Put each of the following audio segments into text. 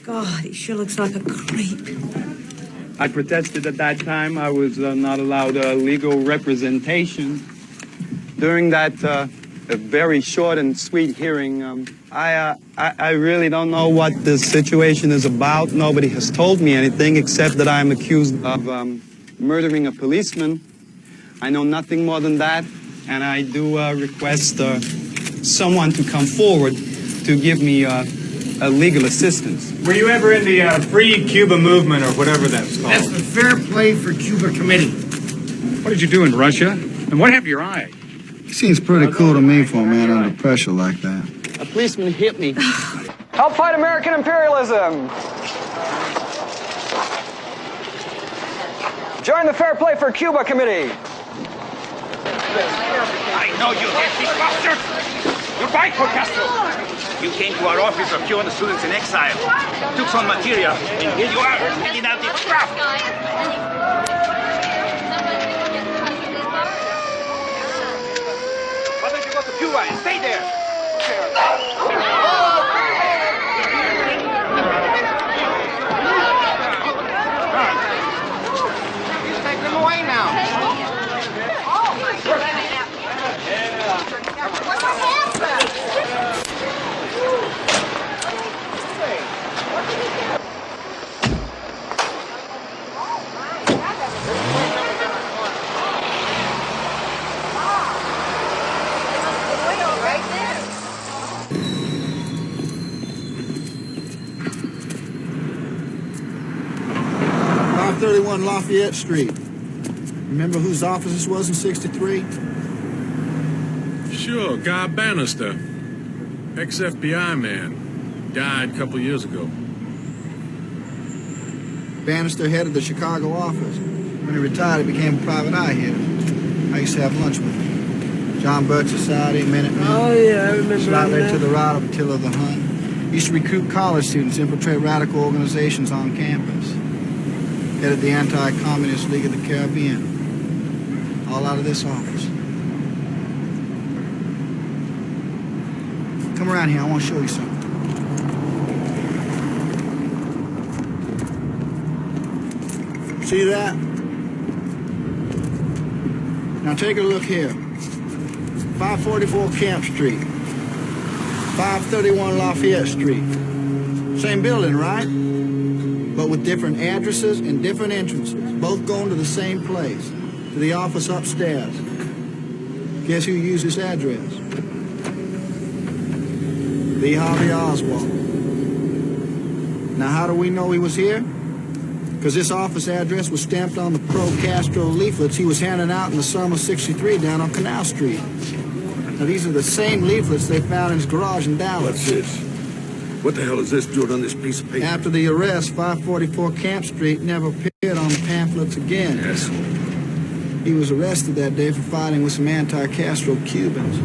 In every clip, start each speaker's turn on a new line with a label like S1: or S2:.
S1: God, he sure looks like a creep.
S2: I protested at that time. I was not allowed legal representation. During that very short and sweet hearing, I really don't know what this situation is about. Nobody has told me anything except that I'm accused of murdering a policeman. I know nothing more than that, and I do request someone to come forward to give me legal assistance.
S3: Were you ever in the Free Cuba movement or whatever that's called?
S4: That's the Fair Play for Cuba Committee.
S3: What did you do in Russia? And what happened to your eye?
S5: He seems pretty cool to me for a man under pressure like that.
S2: A policeman hit me.
S6: Help fight American imperialism. Join the Fair Play for Cuba Committee.
S7: I know you, hippie bastard! You fight for Castro! You came to our office of Cuban students in exile, took some material, and here you are, handing out this stuff! Why don't you go to Cuba and stay there?
S4: Take them away now.
S5: Lafayette Street. Remember whose office this was in 63?
S8: Sure, Guy Bannister. Ex-FBI man. Died a couple years ago.
S5: Bannister headed the Chicago office. When he retired, he became a private eye here. I used to have lunch with him. John Birch Society, Minutemen.
S1: Oh, yeah, I remember
S5: Slightly
S1: that.
S5: to the right of Attila the Hun. Used to recruit college students, infiltrate radical organizations on campus. Headed the Anti-Communist League of the Caribbean. All out of this office. Come around here, I want to show you something. See that? Now take a look here. 544 Camp Street. 531 Lafayette Street. Same building, right? But with different addresses and different entrances, both going to the same place, to the office upstairs. Guess who used this address? The Harvey Oswald. Now, how do we know he was here? Because this office address was stamped on the pro-Castro leaflets he was handing out in the summer of '63 down on Canal Street. Now, these are the same leaflets they found in his garage in Dallas.
S9: What's this? What the hell is this doing on this piece of paper?
S5: After the arrest, 544 Camp Street never appeared on the pamphlets again.
S9: Yes.
S5: He was arrested that day for fighting with some anti-Castro Cubans.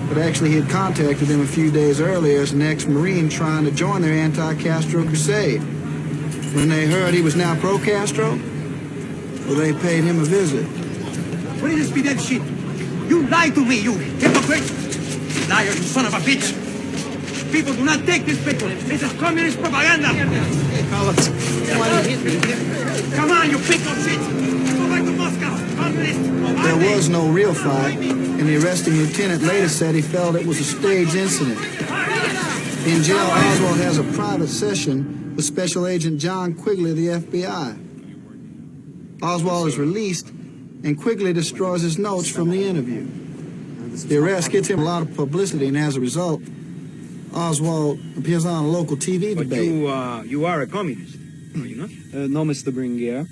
S5: But actually, he had contacted them a few days earlier as an ex-Marine trying to join their anti-Castro crusade. When they heard he was now pro-Castro, well, they paid him a visit.
S4: What is this Fidel shit? You lied to me, you hypocrite! Liar, you son of a bitch! People do not take this paper. This is communist propaganda.
S5: Carlos.
S4: Come on, you piece of shit. Go back to Moscow. Communist propaganda.
S5: There was no real fight, and the arresting lieutenant later said he felt it was a staged incident. In jail, Oswald has a private session with Special Agent John Quigley of the FBI. Oswald is released, and Quigley destroys his notes from the interview. The arrest gets him a lot of publicity, and as a result, Oswald appears on a local TV debate.
S4: But you are a communist, are you not?
S2: No, Mr. Bringier.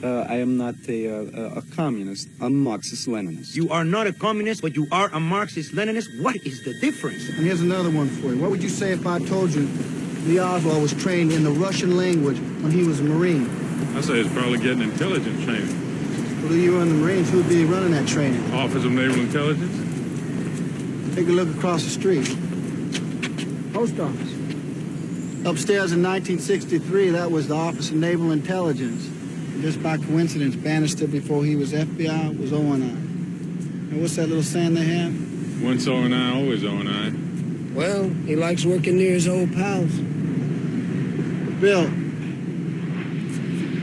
S2: I am not a communist. I'm a Marxist-Leninist.
S4: You are not a communist, but you are a Marxist-Leninist. What is the difference?
S5: And here's another one for you. What would you say if I told you Lee Oswald was trained in the Russian language when he was a Marine?
S8: I say he's probably getting intelligence training.
S5: Well, if you were in the Marines, who'd be running that training?
S8: Office of Naval Intelligence?
S5: Take a look across the street. Post office. Upstairs in 1963, that was the Office of Naval Intelligence. And just by coincidence, Bannister, before he was FBI, was O&I. And what's that little saying they have?
S8: Once O&I, always O&I.
S1: Well, he likes working near his old pals.
S5: Bill,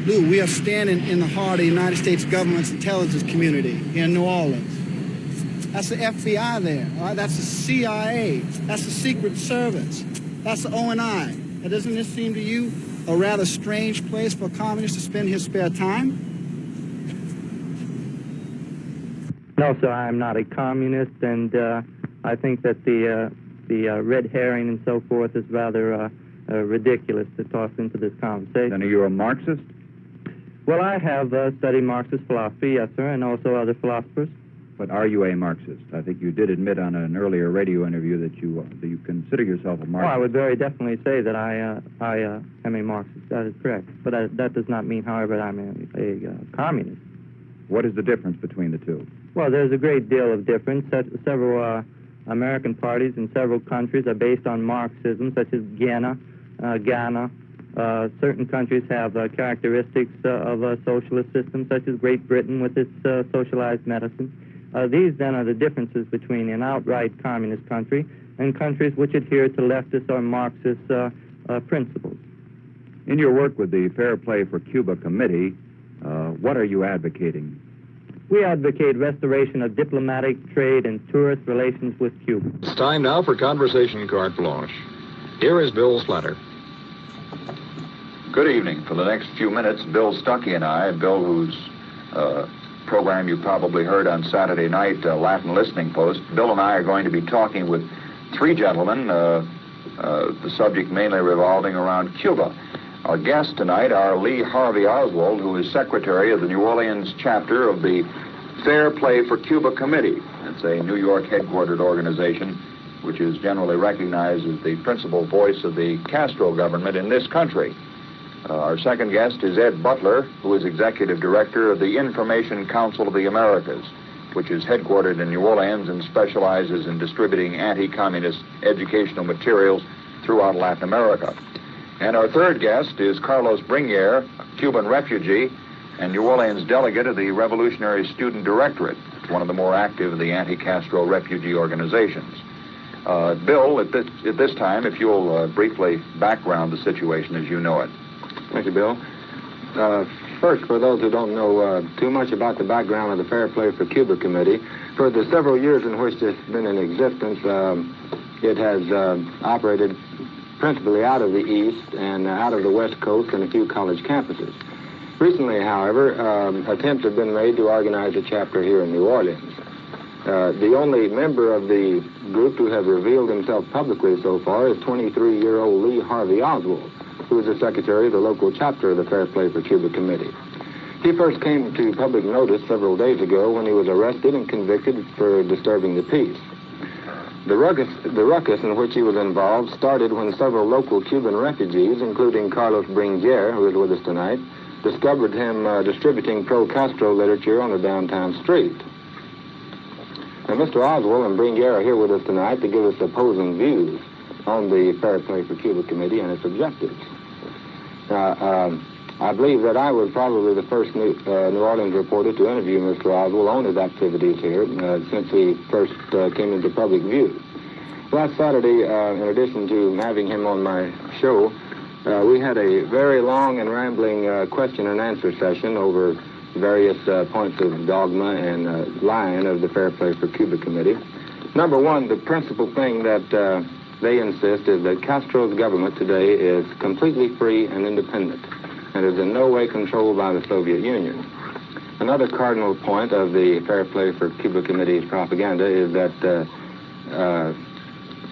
S5: Lou, we are standing in the heart of the United States government's intelligence community in New Orleans. That's the FBI there, all right? That's the CIA. That's the Secret Service. That's the ONI. Now, doesn't this seem to you a rather strange place for a communist to spend his spare time?
S10: No, sir, I'm not a communist, and I think that the red herring and so forth is rather ridiculous to toss into this conversation.
S11: Then are you a Marxist?
S10: Well, I have studied Marxist philosophy, yes, sir, and also other philosophers.
S11: But are you a Marxist? I think you did admit on an earlier radio interview that you consider yourself a Marxist.
S10: Well, I would very definitely say that I am a Marxist. That is correct. But that does not mean, however, that I'm a communist.
S11: What is the difference between the two?
S10: Well, there's a great deal of difference. Several American parties in several countries are based on Marxism, such as Ghana. Certain countries have characteristics of a socialist system, such as Great Britain with its socialized medicine. These, then, are the differences between an outright communist country and countries which adhere to leftist or Marxist principles.
S11: In your work with the Fair Play for Cuba Committee, what are you advocating?
S10: We advocate restoration of diplomatic, trade, and tourist relations with Cuba.
S12: It's time now for Conversation Carte Blanche. Here is Bill Slatter.
S13: Good evening. For the next few minutes, Bill Stuckey and I, Bill, whose program you probably heard on Saturday night, Latin Listening Post, Bill and I are going to be talking with three gentlemen, the subject mainly revolving around Cuba. Our guests tonight are Lee Harvey Oswald, who is secretary of the New Orleans chapter of the Fair Play for Cuba Committee. It's a New York headquartered organization which is generally recognized as the principal voice of the Castro government in this country. Our second guest is Ed Butler, who is executive director of the Information Council of the Americas, which is headquartered in New Orleans and specializes in distributing anti-communist educational materials throughout Latin America. And our third guest is Carlos Bringier, a Cuban refugee and New Orleans delegate of the Revolutionary Student Directorate, one of the more active of the anti-Castro refugee organizations. Bill, at this time, if you'll briefly background the situation as you know it.
S14: Thank you, Bill. First, for those who don't know too much about the background of the Fair Play for Cuba Committee, for the several years in which it's been in existence, it has operated principally out of the East and out of the West Coast and a few college campuses. Recently, however, attempts have been made to organize a chapter here in New Orleans. The only member of the group to have revealed himself publicly so far is 23-year-old Lee Harvey Oswald, who is the secretary of the local chapter of the Fair Play for Cuba Committee. He first came to public notice several days ago when he was arrested and convicted for disturbing the peace. The ruckus in which he was involved started when several local Cuban refugees, including Carlos Bringier, who is with us tonight, discovered him distributing pro-Castro literature on a downtown street. Now, Mr. Oswald and Bringier are here with us tonight to give us opposing views on the Fair Play for Cuba Committee and its objectives. Now, I believe that I was probably the first New Orleans reporter to interview Mr. Oswald on his activities here since he first came into public view. Last Saturday, in addition to having him on my show, we had a very long and rambling question and answer session over various points of dogma and line of the Fair Play for Cuba Committee. Number one, the principal thing that they insist is that Castro's government today is completely free and independent and is in no way controlled by the Soviet Union. Another cardinal point of the Fair Play for Cuba Committee's propaganda is that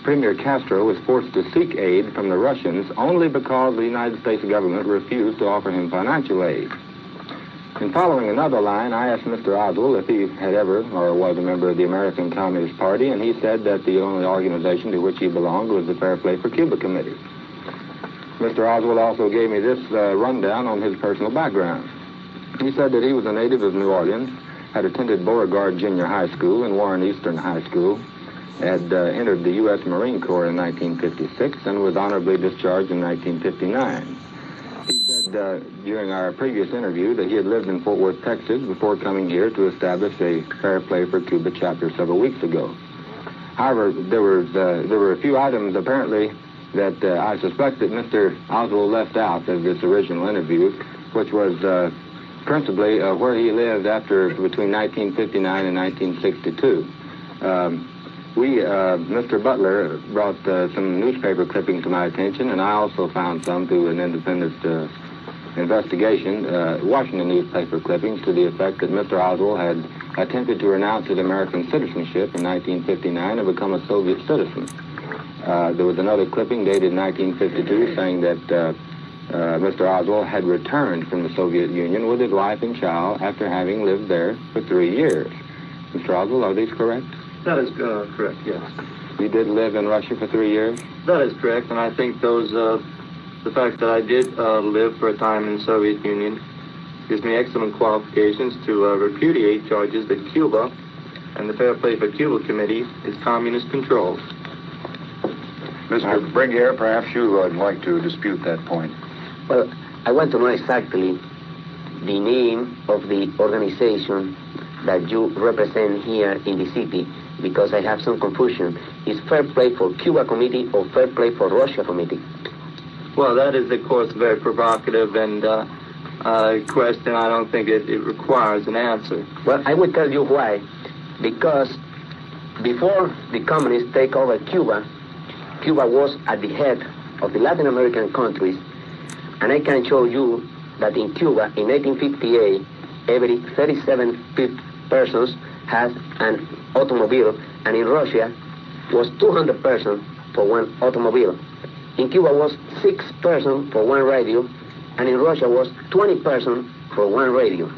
S14: Premier Castro was forced to seek aid from the Russians only because the United States government refused to offer him financial aid. In following another line, I asked Mr. Oswald if he had ever or was a member of the American Communist Party, and he said that the only organization to which he belonged was the Fair Play for Cuba Committee. Mr. Oswald also gave me this rundown on his personal background. He said that he was a native of New Orleans, had attended Beauregard Junior High School and Warren Eastern High School, had entered the U.S. Marine Corps in 1956, and was honorably discharged in 1959. He said during our previous interview that he had lived in Fort Worth, Texas, before coming here to establish a Fair Play for Cuba chapter several weeks ago. However, there were a few items apparently that I suspect that Mr. Oswald left out of this original interview, which was principally where he lived between 1959 and 1962. Mr. Butler brought some newspaper clippings to my attention, and I also found some through an independent investigation, Washington newspaper clippings to the effect that Mr. Oswald had attempted to renounce his American citizenship in 1959 and become a Soviet citizen. There was another clipping dated 1952 saying that Mr. Oswald had returned from the Soviet Union with his wife and child after having lived there for 3 years. Mr. Oswald, are these correct?
S10: That is correct, yes.
S14: You did live in Russia for 3 years?
S10: That is correct, and I think the fact that I did live for a time in the Soviet Union gives me excellent qualifications to repudiate charges that Cuba and the Fair Play for Cuba Committee is communist controlled.
S13: Mr. Bringier, perhaps you would like to dispute that point.
S15: Well, I want to know exactly the name of the organization that you represent here in the city, because I have some confusion. Is Fair Play for Cuba Committee or Fair Play for Russia Committee?
S10: Well, that is, of course, very provocative and question. I don't think it requires an answer.
S15: Well, I will tell you why. Because before the communists take over Cuba, Cuba was at the head of the Latin American countries, and I can show you that in Cuba, in 1858, every 37 persons has an automobile, and in Russia was 200 persons for one automobile. In Cuba was 6 persons for one radio, and in Russia was 20 persons for one radio.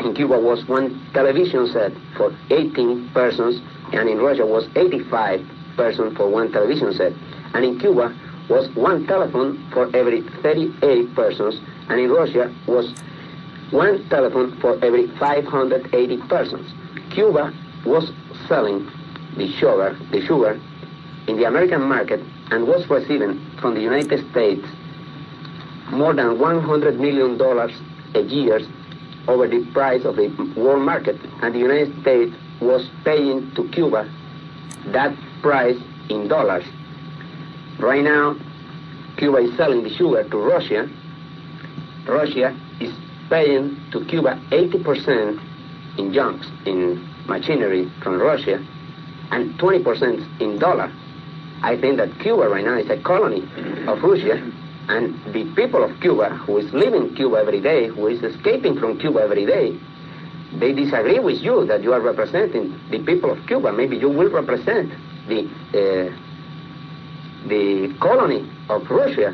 S15: In Cuba was one television set for 18 persons, and in Russia was 85 persons for one television set. And in Cuba was one telephone for every 38 persons, and in Russia was one telephone for every 580 persons. Cuba was selling the sugar in the American market and was receiving from the United States more than $100 million a year over the price of the world market, and the United States was paying to Cuba that price in dollars. Right now, Cuba is selling the sugar to Russia. Russia is paying to Cuba 80% in junks, in machinery from Russia, and 20% in dollar. I think that Cuba right now is a colony of Russia, and the people of Cuba, who is leaving Cuba every day, who is escaping from Cuba every day, they disagree with you that you are representing the people of Cuba. Maybe you will represent the colony of Russia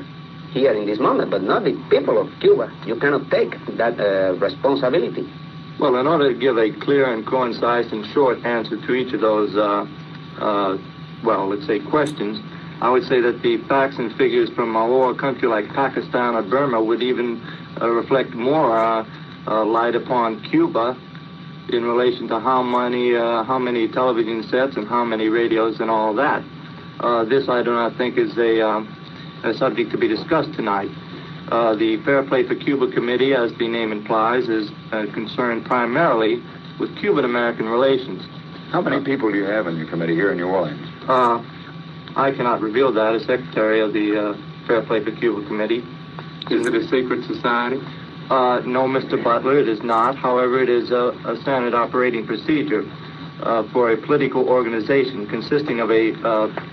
S15: here in this moment, but not the people of Cuba. You cannot take that responsibility.
S10: Well, in order to give a clear and concise and short answer to each of those, let's say questions, I would say that the facts and figures from a lower country like Pakistan or Burma would even reflect more light upon Cuba in relation to how many television sets and how many radios and all that. This I do not think is a subject to be discussed tonight. The Fair Play for Cuba Committee, as the name implies, is concerned primarily with Cuban-American relations.
S13: How many people do you have in your committee here in New Orleans?
S10: I cannot reveal that as secretary of the Fair Play for Cuba Committee.
S3: Is it a secret society?
S10: No, Mr. Butler, it is not. However, it is a standard operating procedure for a political organization consisting of a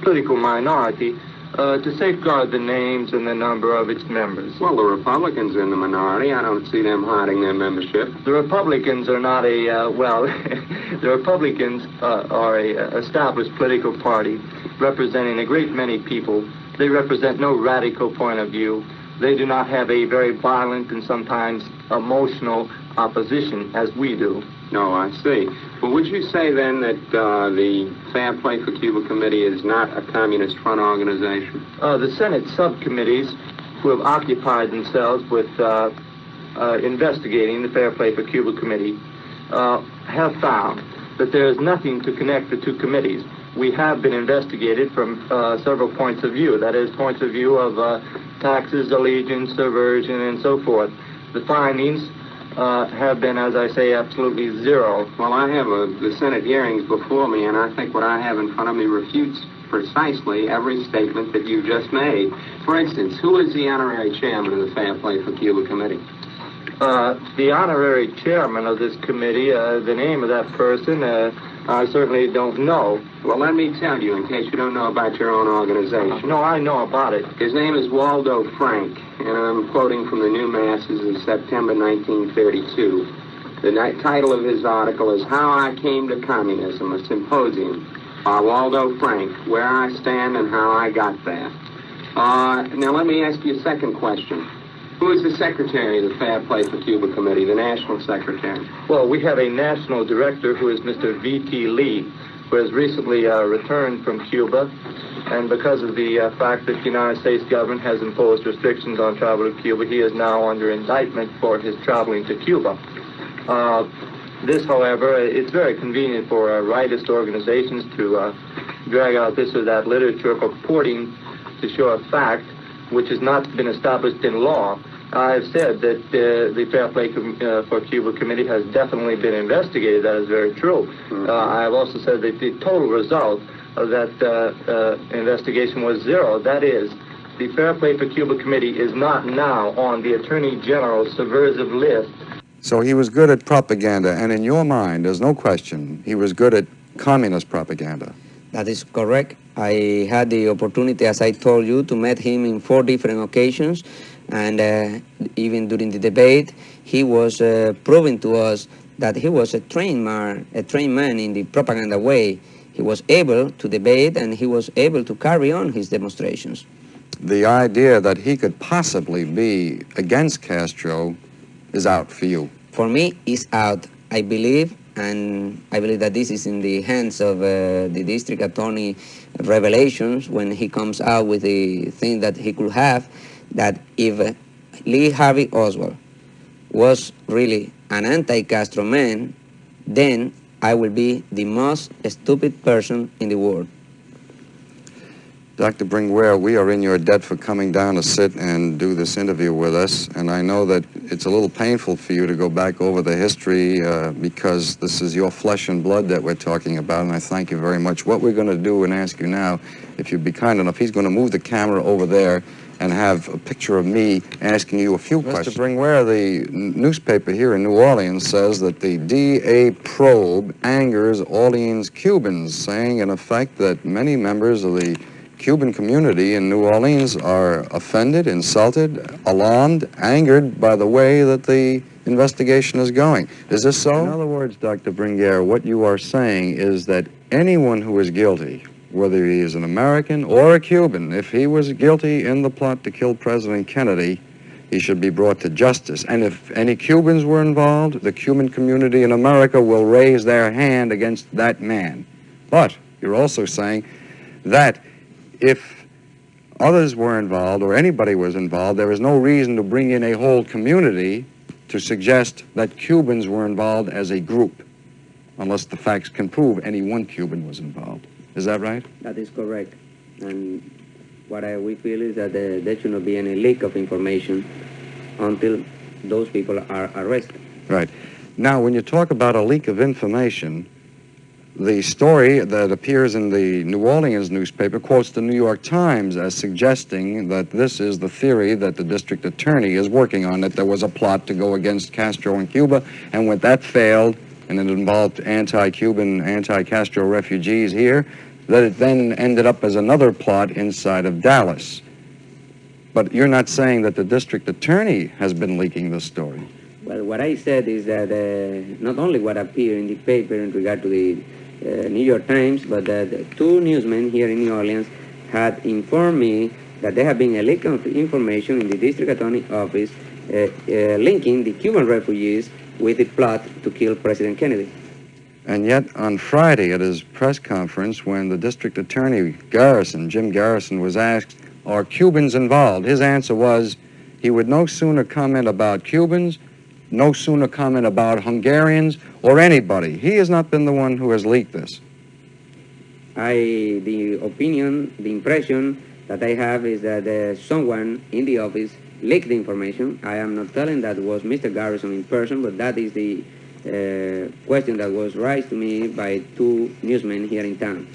S10: political minority to safeguard the names and the number of its members.
S3: Well, the Republicans are in the minority. I don't see them hiding their membership.
S10: The Republicans are not the Republicans are a established political party representing a great many people. They represent no radical point of view. They do not have a very violent and sometimes emotional opposition as we do.
S3: No, I see. Well, would you say then that the Fair Play for Cuba Committee is not a communist front organization?
S10: The Senate subcommittees who have occupied themselves with investigating the Fair Play for Cuba Committee have found that there is nothing to connect the two committees. We have been investigated from several points of view, that is, points of view of taxes, allegiance, subversion, and so forth. The findings have been, as I say, absolutely zero.
S3: Well, I have the Senate hearings before me, and I think what I have in front of me refutes precisely every statement that you just made. For instance, who is the honorary chairman of the Fair Play for Cuba Committee?
S10: The honorary chairman of this committee, the name of that person, I certainly don't know.
S3: Well, let me tell you, in case you don't know about your own organization.
S10: No, I know about it.
S3: His name is Waldo Frank, and I'm quoting from the New Masses of September 1932. The title of his article is How I Came to Communism, a Symposium. Waldo Frank, Where I Stand and How I Got There. Now, let me ask you a second question. Who is the secretary of the Fair Play for Cuba Committee, the national secretary?
S10: Well, we have a national director who is Mr. V.T. Lee, who has recently returned from Cuba. And because of the fact that the United States government has imposed restrictions on travel to Cuba, he is now under indictment for his traveling to Cuba. This, however, it's very convenient for rightist organizations to drag out this or that literature purporting to show a fact which has not been established in law. I've said that the Fair Play for Cuba Committee has definitely been investigated. That is very true. I've also said that the total result of that investigation was zero. That is, the Fair Play for Cuba Committee is not now on the Attorney General's subversive list.
S16: So he was good at propaganda, and in your mind, there's no question, he was good at communist propaganda.
S17: That is correct. I had the opportunity, as I told you, to meet him in 4 different occasions, and even during the debate, he was proving to us that he was a trained man in the propaganda way. He was able to debate, and he was able to carry on his demonstrations.
S16: The idea that he could possibly be against Castro is out for you.
S17: For me, it's out. I believe, and I believe that this is in the hands of the district attorney revelations when he comes out with the thing that he could have, that if Lee Harvey Oswald was really an anti-Castro man, then I will be the most stupid person in the world.
S16: Dr. Bringier, we are in your debt for coming down to sit and do this interview with us, and I know that it's a little painful for you to go back over the history because this is your flesh and blood that we're talking about, and I thank you very much. What we're going to do and ask you now, if you'd be kind enough, he's going to move the camera over there and have a picture of me asking you a few questions. Mr. Bringier, the newspaper here in New Orleans says that the DA probe angers Orleans Cubans, saying in effect that many members of the Cuban community in New Orleans are offended, insulted, alarmed, angered by the way that the investigation is going. Is this so? In other words, Dr. Bringier, what you are saying is that anyone who is guilty, whether he is an American or a Cuban, if he was guilty in the plot to kill President Kennedy, he should be brought to justice. And if any Cubans were involved, the Cuban community in America will raise their hand against that man. But you're also saying that if others were involved or anybody was involved, there is no reason to bring in a whole community to suggest that Cubans were involved as a group, unless the facts can prove any one Cuban was involved. Is that right?
S17: That is correct. And what we feel is that there should not be any leak of information until those people are arrested.
S16: Right. Now, when you talk about a leak of information, the story that appears in the New Orleans newspaper quotes the New York Times as suggesting that this is the theory that the district attorney is working on, that there was a plot to go against Castro in Cuba, and when that failed, and it involved anti-Cuban, anti-Castro refugees here, that it then ended up as another plot inside of Dallas. But you're not saying that the district attorney has been leaking this story.
S17: Well, what I said is that not only what appeared in the paper in regard to the New York Times, but that 2 newsmen here in New Orleans had informed me that there had been a leak of information in the district attorney office linking the Cuban refugees with the plot to kill President Kennedy.
S16: And yet, on Friday at his press conference, when the district attorney, Jim Garrison, was asked, are Cubans involved? His answer was he would no sooner comment about Cubans, no sooner comment about Hungarians or anybody. He has not been the one who has leaked this.
S17: The impression that I have is that someone in the office leaked the information. I am not telling that was Mr. Garrison in person, but that is the question that was raised to me by 2 newsmen here in town.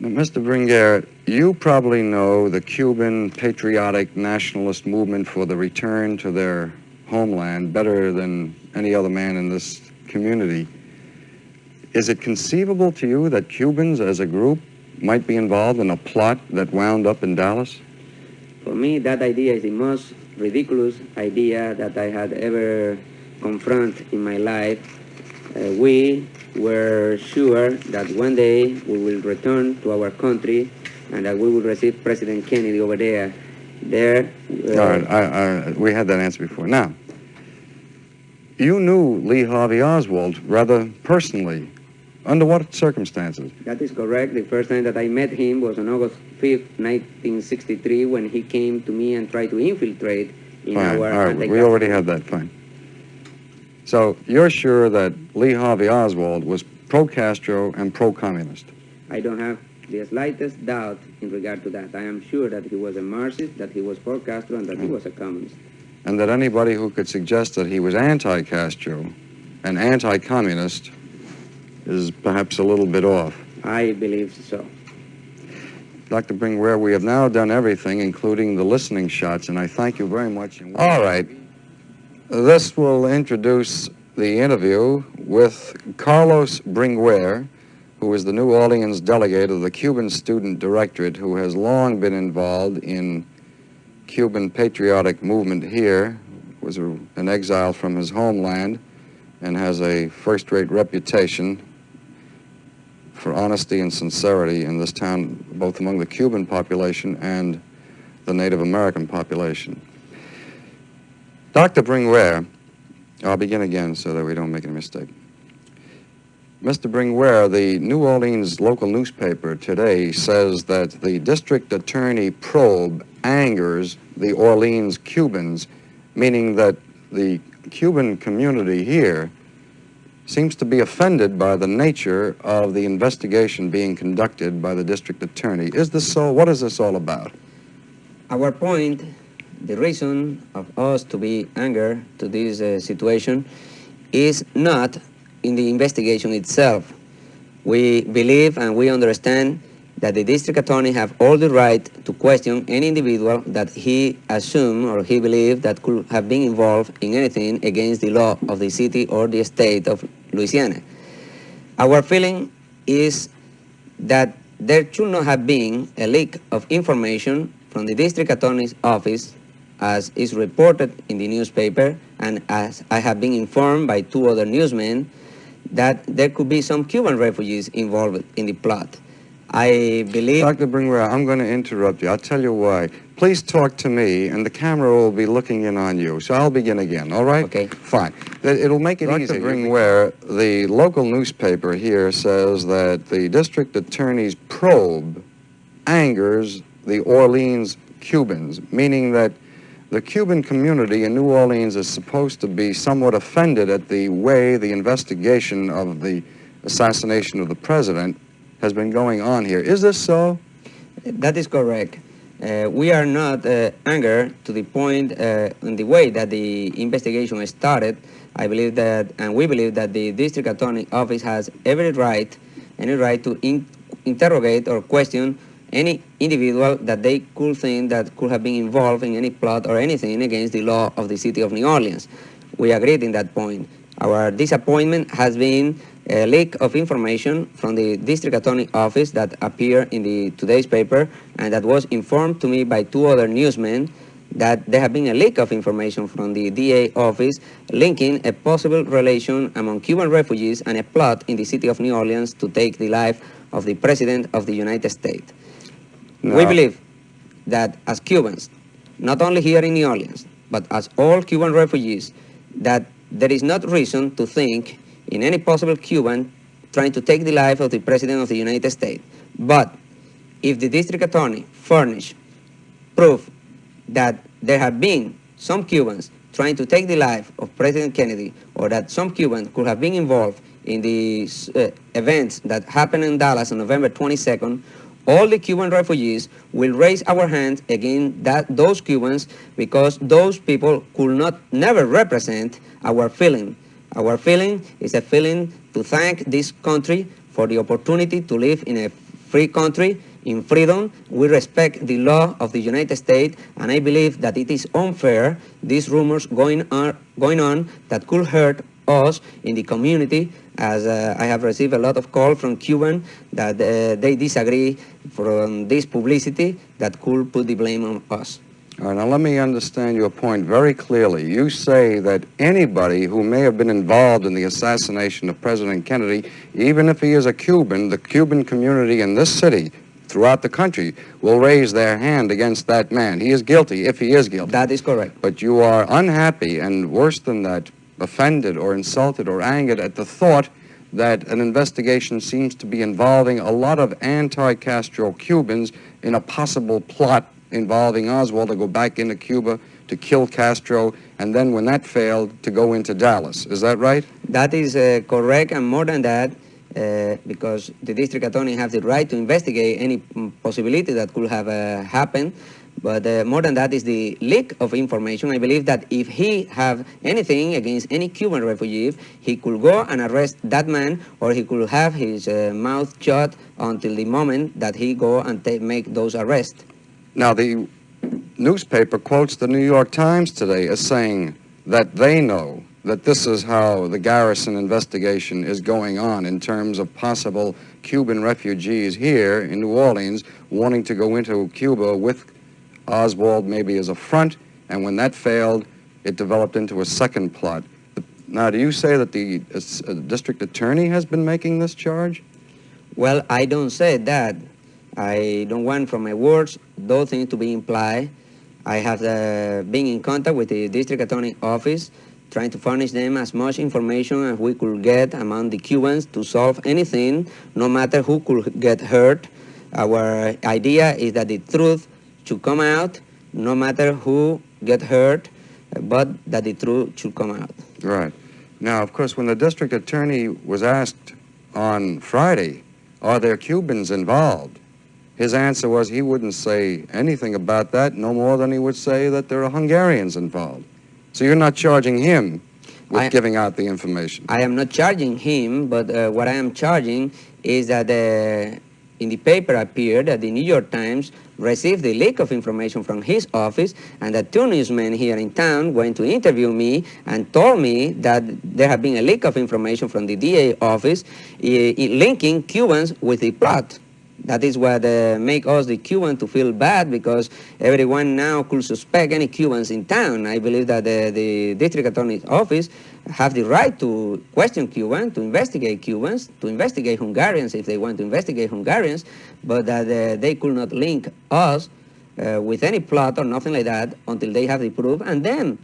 S16: Now, Mr. Bringier, you probably know the Cuban patriotic nationalist movement for the return to their homeland better than any other man in this community. Is it conceivable to you that Cubans as a group might be involved in a plot that wound up in Dallas?
S17: For me, that idea is the most ridiculous idea that I had ever confronted in my life. We were sure that one day we will return to our country and that we will receive President Kennedy over there.
S16: All right, we had that answer before. Now, you knew Lee Harvey Oswald rather personally. Under what circumstances?
S17: That is correct. The first time that I met him was on August 5th, 1963, when he came to me and tried to infiltrate in our...
S16: All right, we already had that, fine. So you're sure that Lee Harvey Oswald was pro-Castro and pro-communist?
S17: I don't have the slightest doubt in regard to that. I am sure that he was a Marxist, that he was for Castro, and that he was a communist.
S16: And that anybody who could suggest that he was anti-Castro and anti-communist is perhaps a little bit off.
S17: I believe so.
S16: Dr. Bringier, we have now done everything, including the listening shots, and I thank you very much. All right. This will introduce the interview with Carlos Bringier, who is the New Orleans delegate of the Cuban Student Directorate, who has long been involved in Cuban patriotic movement here, was an exile from his homeland, and has a first-rate reputation for honesty and sincerity in this town, both among the Cuban population and the Native American population. Dr. Bringier, I'll begin again so that we don't make any mistake. Mr. Bringier, the New Orleans local newspaper today says that the district attorney probe angers the Orleans Cubans, meaning that the Cuban community here seems to be offended by the nature of the investigation being conducted by the district attorney. Is this so? What is this all about?
S17: Our point, the reason of us to be angry to this situation is not in the investigation itself. We believe and we understand that the district attorney have all the right to question any individual that he assumed or he believed that could have been involved in anything against the law of the city or the state of Louisiana. Our feeling is that there should not have been a leak of information from the district attorney's office, as is reported in the newspaper and as I have been informed by two other newsmen, that there could be some Cuban refugees involved in the plot. I believe...
S16: Dr. Bringier, I'm going to interrupt you. I'll tell you why. Please talk to me, and the camera will be looking in on you. So I'll begin again, all right?
S17: Okay.
S16: Fine. It'll make it easy. Dr. Bringier, the local newspaper here says that the district attorney's probe angers the Orleans Cubans, meaning that the Cuban community in New Orleans is supposed to be somewhat offended at the way the investigation of the assassination of the president has been going on here. Is this so?
S17: That is correct. We are not angered to the point in the way that the investigation started. I believe that, and we believe that the district attorney office has any right to interrogate or question any individual that they could think that could have been involved in any plot or anything against the law of the city of New Orleans. We agreed in that point. Our disappointment has been a leak of information from the district attorney office that appeared in today's paper and that was informed to me by two other newsmen that there have been a leak of information from the DA office linking a possible relation among Cuban refugees and a plot in the city of New Orleans to take the life of the President of the United States. No. We believe that as Cubans, not only here in New Orleans, but as all Cuban refugees, that there is not reason to think in any possible Cuban trying to take the life of the President of the United States. But if the district attorney furnish proof that there have been some Cubans trying to take the life of President Kennedy, or that some Cubans could have been involved in the events that happened in Dallas on November 22nd, all the Cuban refugees will raise our hands against those Cubans, because those people could never represent our feeling. Our feeling is a feeling to thank this country for the opportunity to live in a free country. In freedom, we respect the law of the United States, and I believe that it is unfair, these rumors going on that could hurt us in the community, as I have received a lot of calls from Cuban that they disagree from this publicity that could put the blame on us.
S16: All right, now let me understand your point very clearly. You say that anybody who may have been involved in the assassination of President Kennedy, even if he is a Cuban, the Cuban community in this city, throughout the country, will raise their hand against that man. He is guilty, if he is guilty.
S17: That is correct.
S16: But you are unhappy, and worse than that, offended or insulted or angered at the thought that an investigation seems to be involving a lot of anti-Castro Cubans in a possible plot involving Oswald to go back into Cuba to kill Castro, and then when that failed, to go into Dallas. Is that right?
S17: That is correct, and more than that, because the district attorney has the right to investigate any possibility that could have happened. But more than that is the leak of information. I believe that if he have anything against any Cuban refugee, he could go and arrest that man, or he could have his mouth shut until the moment that he go and make those arrests.
S16: Now, the newspaper quotes the New York Times today as saying that they know that this is how the Garrison investigation is going on in terms of possible Cuban refugees here in New Orleans wanting to go into Cuba with Oswald maybe as a front, and when that failed, it developed into a second plot. Now, do you say that the district attorney has been making this charge?
S17: Well, I don't say that. I don't want from my words those things to be implied. I have been in contact with the district attorney office, trying to furnish them as much information as we could get among the Cubans to solve anything, no matter who could get hurt. Our idea is that the truth should come out, no matter who get hurt, but that the truth should come out.
S16: Right. Now, of course, when the district attorney was asked on Friday, are there Cubans involved? His answer was he wouldn't say anything about that, no more than he would say that there are Hungarians involved. So you're not charging him with giving out the information?
S17: I am not charging him, but what I am charging is that in the paper appeared that the New York Times received the leak of information from his office, and that two newsmen here in town went to interview me and told me that there had been a leak of information from the DA office linking Cubans with the plot. That is what make us, the Cubans, to feel bad, because everyone now could suspect any Cubans in town. I believe that the district attorney's office have the right to question Cubans, to investigate Cubans, to investigate Hungarians if they want to investigate Hungarians, but that they could not link us with any plot or nothing like that until they have the proof, and then